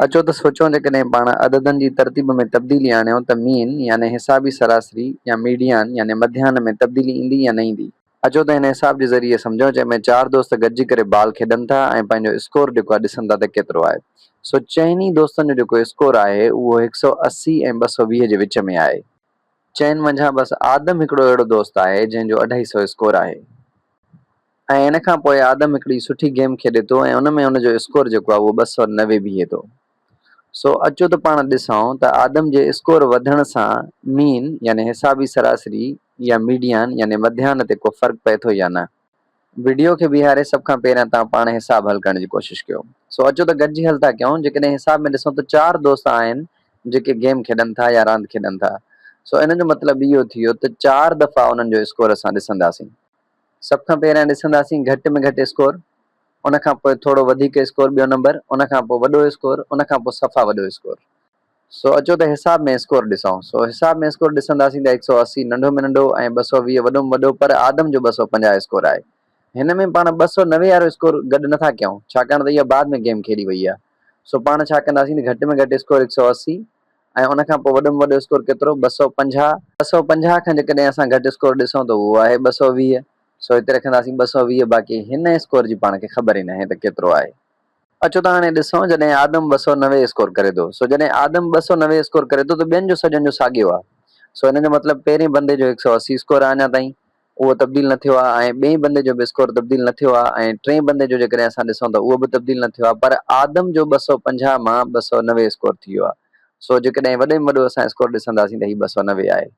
अचो त सोचो जेकॾहिं पाण अददनि जी तरतीब में तब्दीली आणियूं त मीन यानी हिसाबी सरासरी या मीडियान यानी मध्यान में तब्दीली ईंदी या न ईंदी। अचो त हिन हिसाब जे ज़रिए सम्झो जंहिंमें चार दोस्त गॾिजी करे बाल खेॾनि था ऐं पंहिंजो स्कोर जेको आहे ॾिसनि था त केतिरो आहे। सो चइनी दोस्तनि जो जेको स्कोर आहे उहो 180 ऐं 220 जे विच में आहे। चइनि मंझां बसि आदम हिकिड़ो अहिड़ो दोस्त आहे जंहिंजो 250 स्कोर आहे ऐं इन खां पोइ आदम हिकिड़ी सुठी गेम खेॾे थो ऐं उन में उनजो स्कोर जेको आहे उहो 290 बीहे थो। सो अचो त पाण ॾिसूं त आदम जे स्कोर वधण सां मीन यानी हिसाबी सरासरी या मीडियान यानी मध्यान ते को फ़र्क़ु पए थो या न। वीडियो खे बीहारे सभ खां पहिरियां तव्हां पाण हिसाब हल करण जी कोशिशि कयो। सो अचो त गॾिजी हल था कयूं। जेकॾहिं हिसाब में ॾिसूं त चार दोस्त आहिनि जेके गेम खेॾनि था या रांदि खेॾनि था। सो इन जो मतिलबु इहो थी वियो त चार दफ़ा उन्हनि जो स्कोर असां ॾिसंदासीं। सभ खां पहिरियां ॾिसंदासीं घटि में घटि स्कोर, उन खां पोइ थोरो वधीक स्कोर ॿियो नंबर, उन खां पोइ वॾो स्कोर, उन खां पोइ सफ़ा वॾो स्कोर। सो अचो त हिसाब में स्कोर ॾिसूं। सो हिसाब में स्कोर ॾिसंदासीं त 180 नंढो में नंढो ऐं 220 वॾो में वॾो, पर आदम जो 250 स्कोर आहे। हिन में पाण 290 वारो स्कोर गॾु नथा कयूं छाकाणि त इहा बाद में गेम खेॾी वई आहे। सो पाण छा कंदासीं त घटि में घटि स्कोर 180 ऐं उन खां पोइ वॾो में वॾो स्कोर केतिरो 250। 250 खां जेकॾहिं असां घटि स्कोर ॾिसूं त उहो आहे 220। सो हिते रखंदासीं 220। बाक़ी हिन स्कोर जी पाण खे ख़बर ई न आहे त केतिरो आहे। अचो त हाणे ॾिसूं जॾहिं आदम 290 स्कोर करे थो। सो जॾहिं आदम 290 स्कोर करे थो त ॿियनि जो सॼनि जो साॻियो आहे। सो हिन जो मतिलबु पहिरें बंदे जो 180 स्कोर आहे अञा ताईं उहो तब्दील न थियो आहे ऐं ॿिए बंदे जो बि स्कोर तब्दील न थियो आहे ऐं टे बंदे जो जेकॾहिं असां ॾिसूं त उहो बि तब्दील न थियो आहे, पर आदम जो 250 मां 290 स्कोर थी वियो आहे। सो जेकॾहिं वॾे में वॾो असां स्कोर ॾिसंदासीं त हीउ 290 आहे।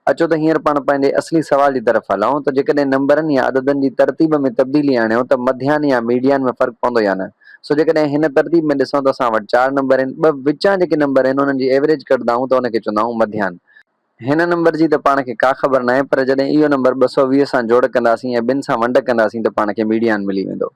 अचो त हींअर पाण पंहिंजे असली सवाल जी तरफ़ हलूं त जेकॾहिं नंबरनि या अददनि जी तरतीब में तब्दीली आणियूं त मध्यान या मीडियान में फ़र्क़ु पवंदो या न। सो जेकॾहिं हिन तरतीब में ॾिसूं त असां वटि 4 नंबर आहिनि, ॿ विचां जेके नंबर आहिनि उन्हनि जी एवरेज कढंदा आहियूं त उनखे चवंदा आहियूं मध्यान। हिन नंबर जी त पाण खे का ख़बर न आहे, पर जॾहिं इहो नंबर 220 सां जोड़ कंदासीं ऐं ॿिनि सां वंड कंदासीं त पाण खे मीडियान मिली वेंदो।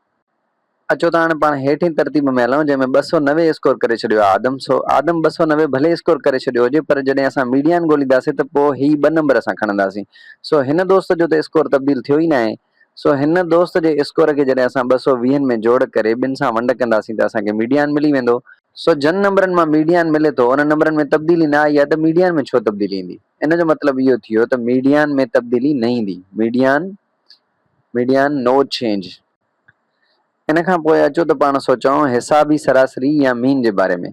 अचो त हाणे पाण हेठि तरतीब में हलूं जंहिंमें 290 स्कोर करे छॾियो आहे आदम। सो आदम 290 भले स्कोर करे छॾियो हुजे, पर जॾहिं असां मीडियान ॻोल्हींदासीं त पोइ ही 2 नंबर असां खणंदासीं। सो हिन दोस्त जो त स्कोर तब्दील थियो ई न आहे। सो हिन दोस्त जे स्कोर खे जॾहिं असां 220 में जोड़ करे ॿिनि सां वंड कंदासीं त असांखे मीडियान मिली वेंदो। सो जन नंबरनि मां मीडियान मिले थो उन नंबरनि में तब्दीली न आई आहे त मीडियान में छो तब्दीली ईंदी। इन जो मतिलबु इहो थी वियो त मीडियान में तब्दीली न ईंदी। मीडियान नो चेंज। इन खां पोइ अचो त पाण सोचूं हिसाबी सरासरी या मीन जे बारे में।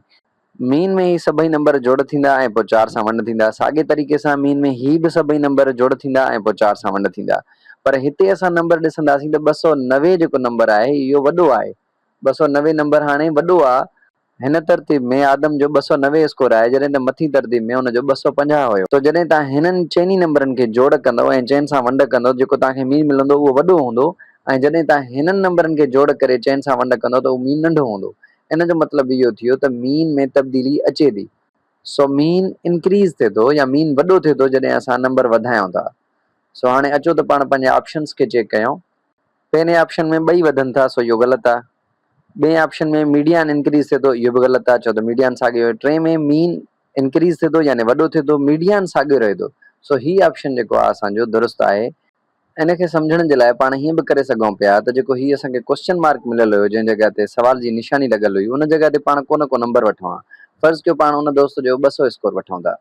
मीन में ही सभई नंबर जोड़ थींदा ऐं पोइ 4 सां वंड थींदा। साॻे तरीक़े सां मीन में ही बि सभई नंबर जोड़ थींदा ऐं पोइ 4 सां वंड थींदा। पर हिते असां नंबर ॾिसंदासीं त 290 जेको नंबर आहे इहो वॾो आहे। 290 नंबर हाणे वॾो आहे। हिन तरतीब में आदम जो 290 स्कोर आहे जॾहिं त मथी तरतीब में हुनजो 250 हुयो। तो जॾहिं तव्हां हिननि चइनी नंबरनि खे जोड़ कंदव ऐं चइनि सां वंड कंदव जेको तव्हांखे मीन मिलंदो उहो वॾो हूंदो ऐं जॾहिं तव्हां हिननि नंबरनि खे जोड़ करे चइनि सां वंड कंदव त उहो मीन नंढो हूंदो। इन जो मतिलबु इहो थी वियो त मीन में तब्दीली अचे थी। सो मीन इंक्रीज़ थिए थो या मीन वॾो थिए थो जॾहिं असां नंबर वधायूं था। सो हाणे अचो त पाण पंहिंजे ऑप्शन्स खे चेक कयूं। पहिरें ऑप्शन में ॿई वधनि था सो इहो ग़लति आहे। ॿिए ऑप्शन में मीडियान इंक्रीज़ थिए थो, इहो बि ग़लति आहे छो त मीडियान साॻियो। टे में मीन इंक्रीज़ थिए थो यानी वॾो थिए थो, मीडियान साॻियो रहे थो। सो ही ऑप्शन जेको आहे असांजो दुरुस्त आहे। इन खे सम्झण जे लाइ पाण हीअं बि करे सघूं पिया त जेको हीअ असांखे क्वेश्चन मार्क मिलियल हुयो जंहिं जॻह ते सवाल जी निशानी लॻल हुई उन जॻह ते पाण को नंबर वठूं हा। फर्ज़ कयो पाण उन दोस्त जो 200 स्कोर वठूं था।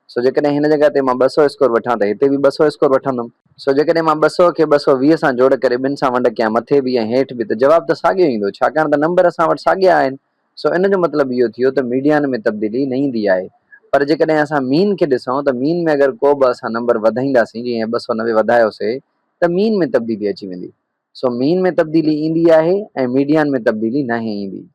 सो जेकॾहिं हिन जॻह ते मां 200 स्कोर वठां त हिते बि 200 स्कोर वठंदुमि। सो जेकॾहिं मां 200 खे 220 सां जोड़ करे ॿिनि सां वंड कयां मथे बि ऐं हेठि बि त जवाबु त साॻियो ईंदो छाकाणि त नंबर असां वटि साॻिया आहिनि। सो इन जो मतिलबु इहो थी वियो त मीडियान में तब्दीली न ईंदी आहे। पर जेकॾहिं असां मीन खे ॾिसूं त मीन में अगरि को बि असां नंबर वधाईंदासीं जीअं 290 वधायोसीं त मीन में तब्दीली अची वेंदी। सो मीन में तब्दीली ईंदी आहे ऐं मीडियान में तब्दीली न ईंदी।